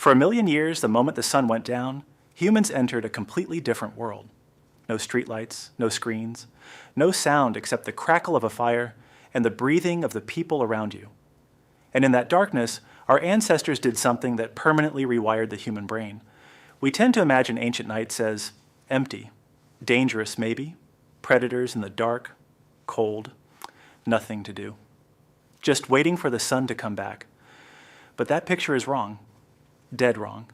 For a million years, the moment the sun went down, humans entered a completely different world. No streetlights, no screens, no sound except the crackle of a fire and the breathing of the people around you. And in that darkness, our ancestors did something that permanently rewired the human brain. We tend to imagine ancient nights as empty, dangerous maybe, predators in the dark, cold, nothing to do. Just waiting for the sun to come back. But that picture is wrong, dead wrong.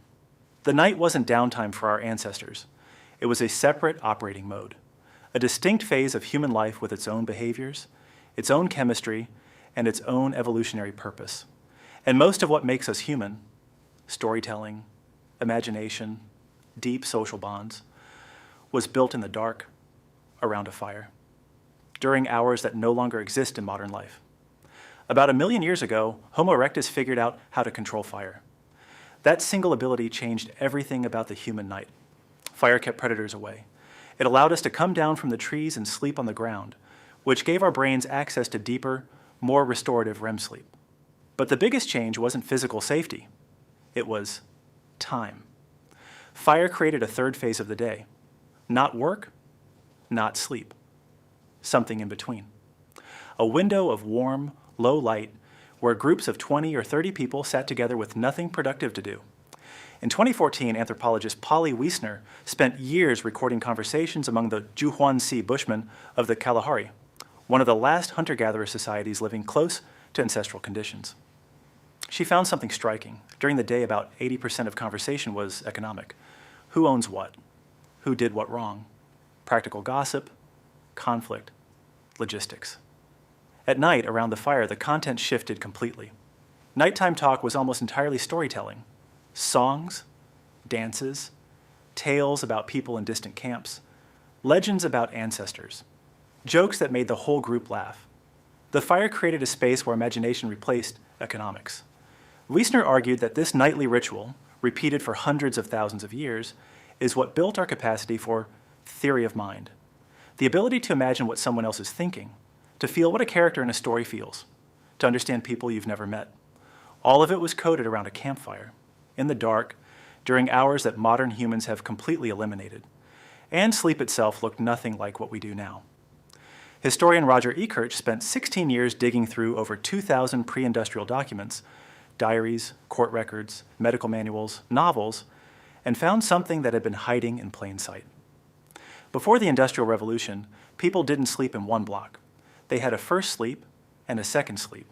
The night wasn't downtime for our ancestors. It was a separate operating mode, a distinct phase of human life with its own behaviors, its own chemistry, and its own evolutionary purpose. And most of what makes us human, storytelling, imagination, deep social bonds, was built in the dark, around a fire, during hours that no longer exist in modern life. About 1 million years ago, Homo erectus figured out how to control fire. That single ability changed everything about the human night. Fire kept predators away. It allowed us to come down from the trees and sleep on the ground, which gave our brains access to deeper, more restorative REM sleep. But the biggest change wasn't physical safety. It was time. Fire created a third phase of the day. Not work, not sleep. Something in between. A window of warm, low light where groups of 20 or 30 people sat together with nothing productive to do. In 2014, anthropologist Polly Wiessner spent years recording conversations among the hoansi Bushmen of the Kalahari, one of the last hunter-gatherer societies living close to ancestral conditions. She found something striking. During the day, about 80% of conversation was economic. Who owns what? Who did what wrong? Practical gossip, conflict, logistics. At night, around the fire, the content shifted completely. Nighttime talk was almost entirely storytelling. Songs, dances, tales about people in distant camps, legends about ancestors, jokes that made the whole group laugh. The fire created a space where imagination replaced economics. Wiessner argued that this nightly ritual, repeated for hundreds of thousands of years, is what built our capacity for theory of mind, the ability to imagine what someone else is thinking, to feel what a character in a story feels, to understand people you've never met. All of it was coded around a campfire, in the dark, during hours that modern humans have completely eliminated. And sleep itself looked nothing like what we do now. Historian Roger Ekirch spent 16 years digging through over 2,000 pre-industrial documents, diaries, court records, medical manuals, novels, and found something that had been hiding in plain sight. Before the Industrial Revolution, people didn't sleep in one block. They had a first sleep and a second sleep.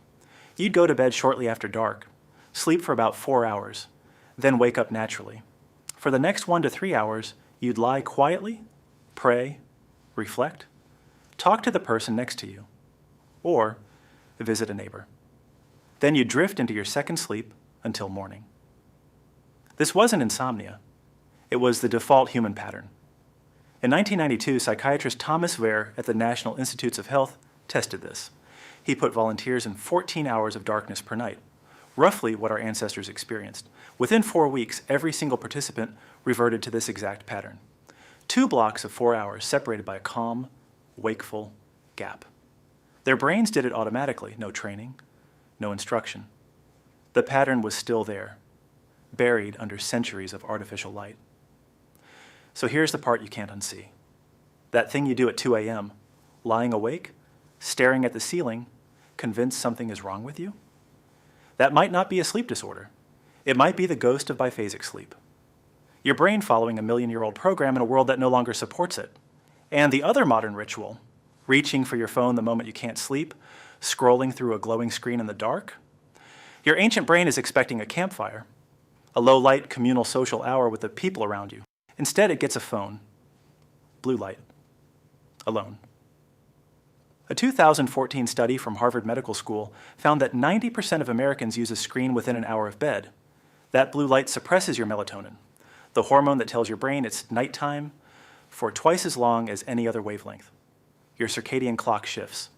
You'd go to bed shortly after dark, sleep for about 4 hours, then wake up naturally. For the next 1 to 3 hours, you'd lie quietly, pray, reflect, talk to the person next to you, or visit a neighbor. Then you'd drift into your second sleep until morning. This wasn't insomnia. It was the default human pattern. In 1992, psychiatrist Thomas Wehr at the National Institutes of Health tested this. He put volunteers in 14 hours of darkness per night, roughly what our ancestors experienced. Within 4 weeks, every single participant reverted to this exact pattern. 2 blocks of 4 hours separated by a calm, wakeful gap. Their brains did it automatically, no training, no instruction. The pattern was still there, buried under centuries of artificial light. So here's the part you can't unsee. That thing you do at 2 a.m., lying awake, staring at the ceiling, convinced something is wrong with you? That might not be a sleep disorder. It might be the ghost of biphasic sleep. Your brain following a million-year-old program in a world that no longer supports it. And the other modern ritual, reaching for your phone the moment you can't sleep, scrolling through a glowing screen in the dark. Your ancient brain is expecting a campfire, a low-light communal social hour with the people around you. Instead, it gets a phone, blue light, alone. A 2014 study from Harvard Medical School found that 90% of Americans use a screen within an hour of bed. That blue light suppresses your melatonin, the hormone that tells your brain it's nighttime, for twice as long as any other wavelength. Your circadian clock shifts,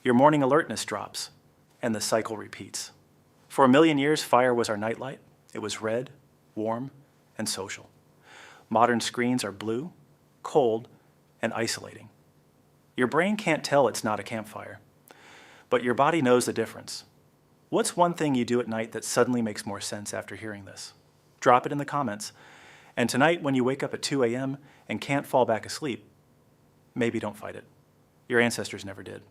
your morning alertness drops, and the cycle repeats. For 1 million years, fire was our nightlight. It was red, warm, and social. Modern screens are blue, cold, and isolating. Your brain can't tell it's not a campfire, but your body knows the difference. What's one thing you do at night that suddenly makes more sense after hearing this? Drop it in the comments. And tonight, when you wake up at 2 a.m. and can't fall back asleep, maybe don't fight it. Your ancestors never did.